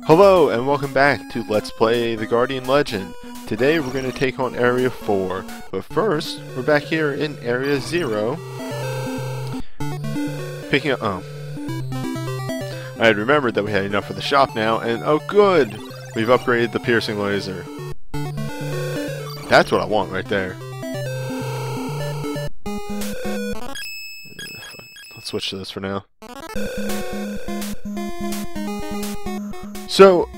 Hello and welcome back to Let's Play The Guardian Legend. Today we're going to take on Area 4, but first we're back here in Area 0 picking up... I had remembered that we had enough for the shop now, and oh good! We've upgraded the piercing laser. That's what I want right there. Let's switch to this for now. So,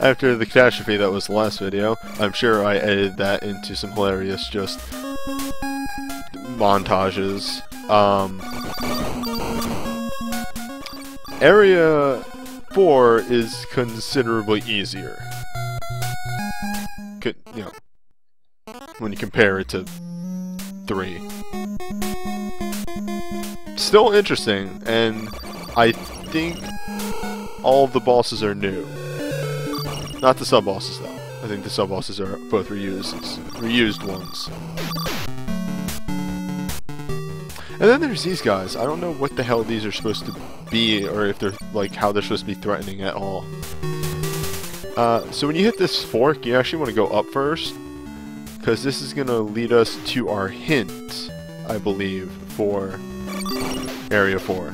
after the catastrophe that was the last video, I'm sure I edited that into some hilarious just montages. Area 4 is considerably easier. You know, when you compare it to 3. Still interesting, and I think all of the bosses are new. Not the sub-bosses, though. I think the sub-bosses are both reused ones. And then there's these guys. I don't know what the hell these are supposed to be, or if they're, like, how they're supposed to be threatening at all. So when you hit this fork, you actually want to go up first, because this is going to lead us to our hint, I believe, for Area 4.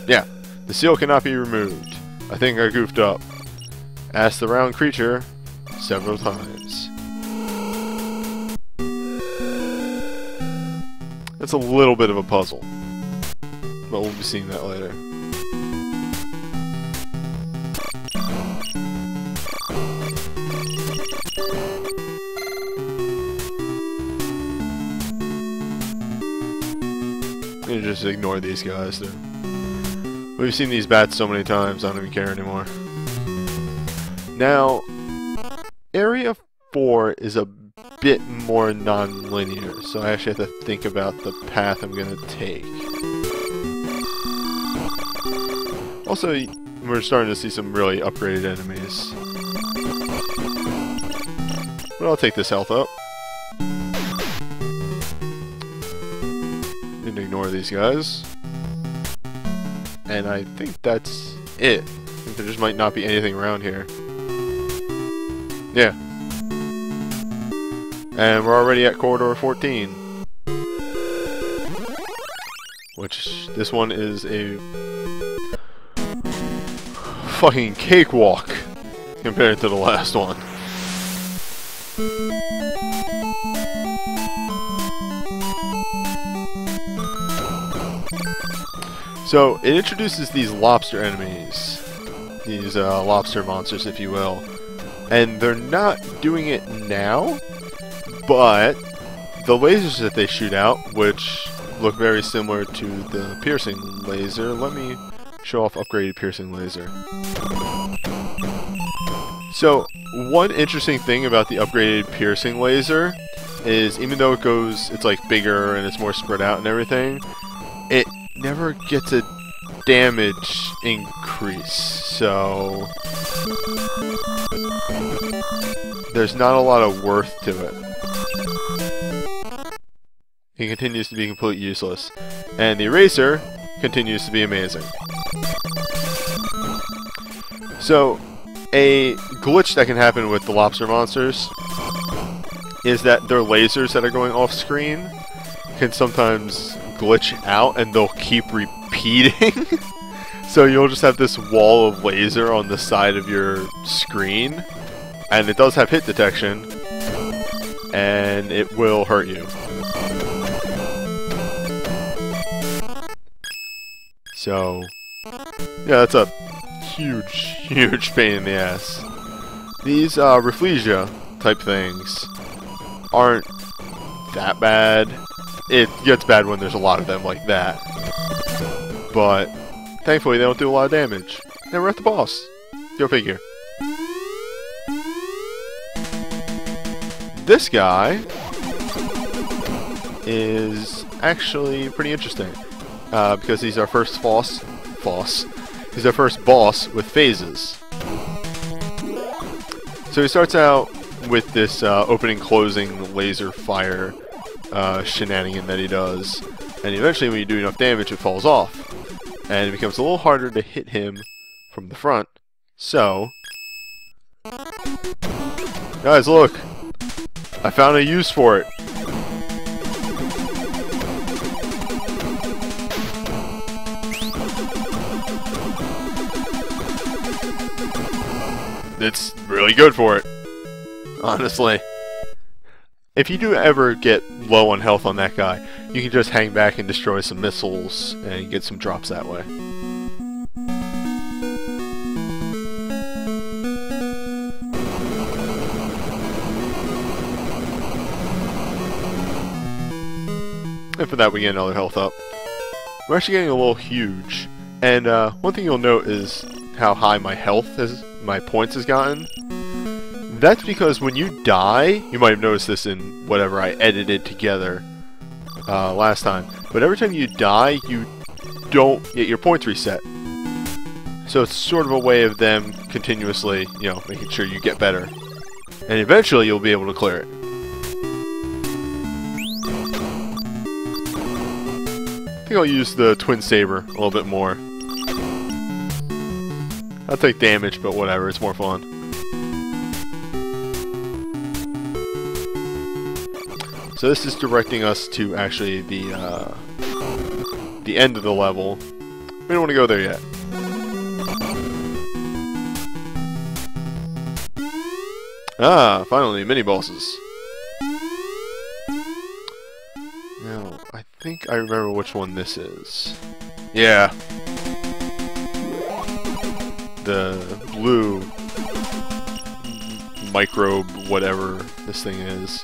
Yeah, the seal cannot be removed. I think I goofed up. Ask the round creature several times. That's a little bit of a puzzle, but we'll be seeing that later. You just ignore these guys. We've seen these bats so many times, I don't even care anymore. Now, Area 4 is a bit more non-linear, so I actually have to think about the path I'm going to take. Also, we're starting to see some really upgraded enemies. But I'll take this health up. And ignore these guys. And I think that's it. I think there just might not be anything around here. Yeah. And we're already at Corridor 14. Which, this one is a fucking cakewalk compared to the last one. So, it introduces these lobster enemies, these lobster monsters, if you will, and they're not doing it now, but the lasers that they shoot out, which look very similar to the piercing laser, let me show off upgraded piercing laser. So, one interesting thing about the upgraded piercing laser is even though it's like bigger and it's more spread out and everything, it never gets a damage increase, so there's not a lot of worth to it. It continues to be completely useless, and the eraser continues to be amazing. So, a glitch that can happen with the lobster monsters is that their lasers that are going off screen can sometimes glitch out and they'll keep repeating. So you'll just have this wall of laser on the side of your screen, and it does have hit detection, and it will hurt you. So yeah, that's a huge pain in the ass. These Reflegia type things aren't that bad. It gets bad when there's a lot of them like that. But thankfully they don't do a lot of damage. And we're at the boss. Go figure. This guy is actually pretty interesting. Because he's our first He's our first boss with phases. So he starts out with this opening closing laser fire shenanigan that he does, and eventually when you do enough damage it falls off. and it becomes a little harder to hit him from the front. So, guys, look! I found a use for it. It's really good for it, honestly. If you do ever get low on health on that guy, you can just hang back and destroy some missiles and get some drops that way. And for that we get another health up. We're actually getting a little huge. And one thing you'll note is how high my my points has gotten. That's because when you die, you might have noticed this in whatever I edited together last time, but every time you die, you don't get your points reset. So it's sort of a way of them continuously, you know, making sure you get better. And eventually you'll be able to clear it. I think I'll use the Twin Saber a little bit more. I'll take damage, but whatever, it's more fun. So this is directing us to actually the end of the level. We don't want to go there yet. Ah, finally, mini bosses. Now, I think I remember which one this is. Yeah. The blue microbe, whatever this thing is.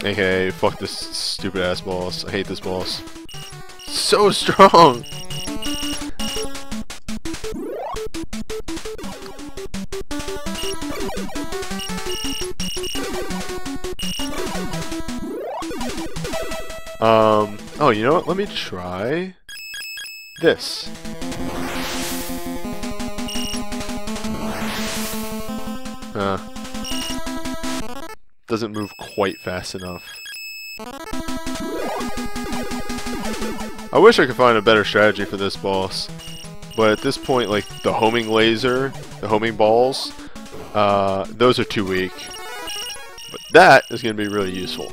Okay, fuck this stupid ass boss. I hate this boss. So strong! Oh, you know what? Let me try this. Doesn't move quite fast enough. I wish I could find a better strategy for this boss, but at this point, like the homing laser, the homing balls, those are too weak. But that is going to be really useful.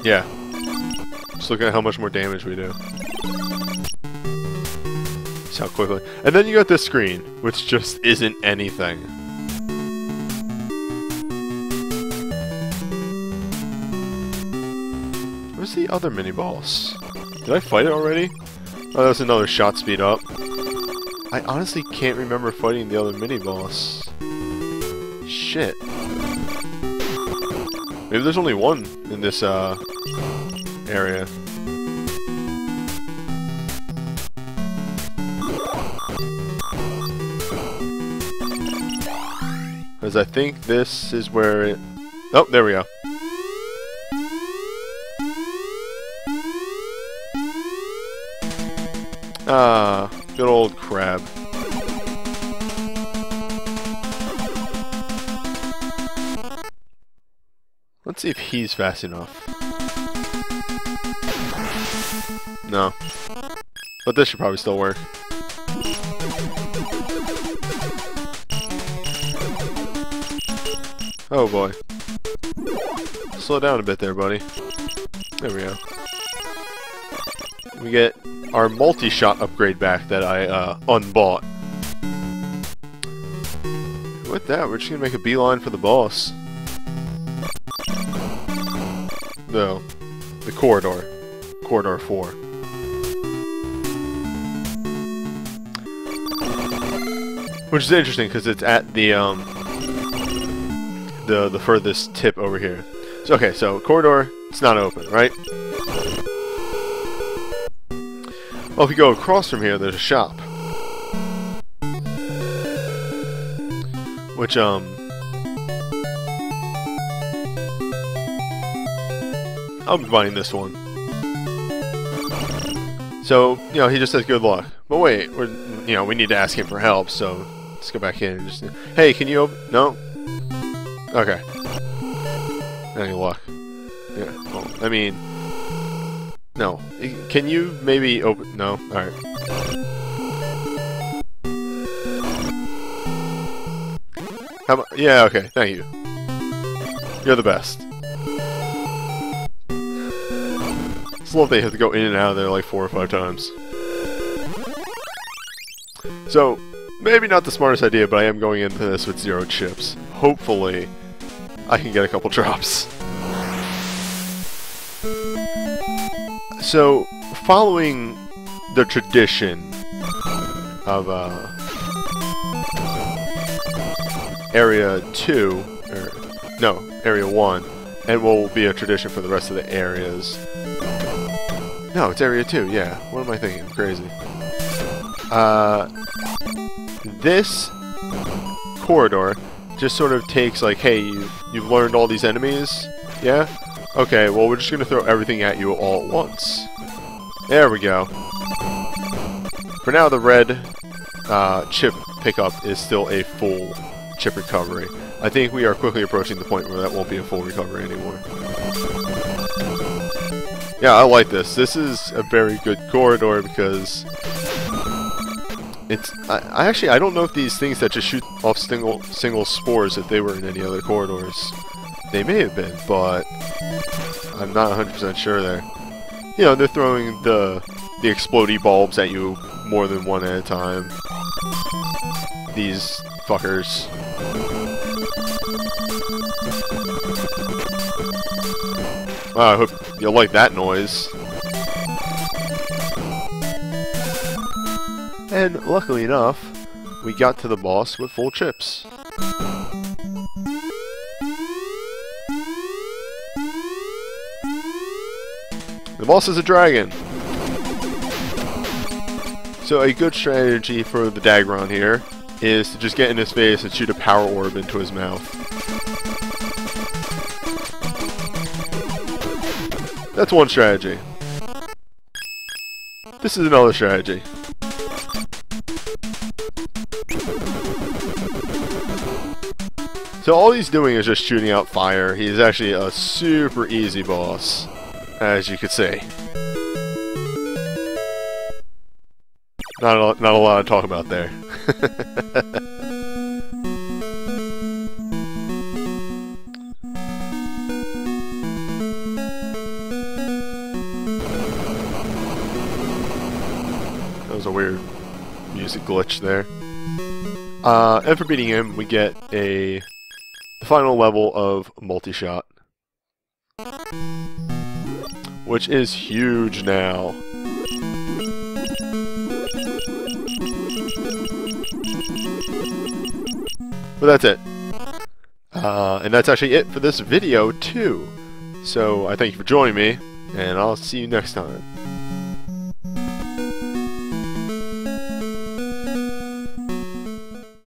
Yeah. Just look at how much more damage we do. See how quickly. And then you got this screen, which just isn't anything. Where's the other mini boss? Did I fight it already? Oh, that's another shot speed up. I honestly can't remember fighting the other mini boss. Shit. Maybe there's only one in this area. Because I think this is where it... Oh, there we go. Ah, good old crab. Let's see if he's fast enough. No. But this should probably still work. Oh boy. Slow down a bit there, buddy. There we go. We get our multi-shot upgrade back that I unbought. With that, we're just gonna make a beeline for the boss. No, the corridor. Corridor 4. Which is interesting because it's at the furthest tip over here. So okay, so corridor, it's not open, right? Well, if you go across from here, there's a shop. Which I'll be buying this one. So, you know, he just says good luck. But wait, we need to ask him for help, so let's go back in and just... Hey, can you open... No? Okay. Any luck. Yeah. Okay. Well, I mean... No. Can you maybe open... No? Alright. How about... Yeah, okay. Thank you. You're the best. It's a little they have to go in and out of there like 4 or 5 times. So, maybe not the smartest idea, but I am going into this with 0 chips. Hopefully, I can get a couple drops. So, following the tradition of Area 2, or no, Area 1, and will be a tradition for the rest of the areas. No, it's Area 2, yeah. What am I thinking? I'm crazy. This corridor just sort of takes like, hey, you've learned all these enemies, yeah? Okay, well, we're just going to throw everything at you all at once. There we go. For now, the red chip pickup is still a full chip recovery. I think we are quickly approaching the point where that won't be a full recovery anymore. Yeah, I like this. This is a very good corridor because it's... I don't know if these things that just shoot off single spores, if they were in any other corridors. They may have been, but I'm not 100% sure there. You know, they're throwing the explodey bulbs at you more than one at a time. These fuckers. Wow, I hope you'll like that noise. And luckily enough, we got to the boss with full chips. The boss is a dragon. So a good strategy for the Dagron here is to just get in his face and shoot a power orb into his mouth. That's one strategy. This is another strategy. So all he's doing is just shooting out fire. He's actually a super easy boss, as you could see. Not a lot to talk about there. That was a weird music glitch there. And for beating him, we get the final level of multi-shot, which is huge now. But that's it. And that's actually it for this video, too. So I thank you for joining me, and I'll see you next time.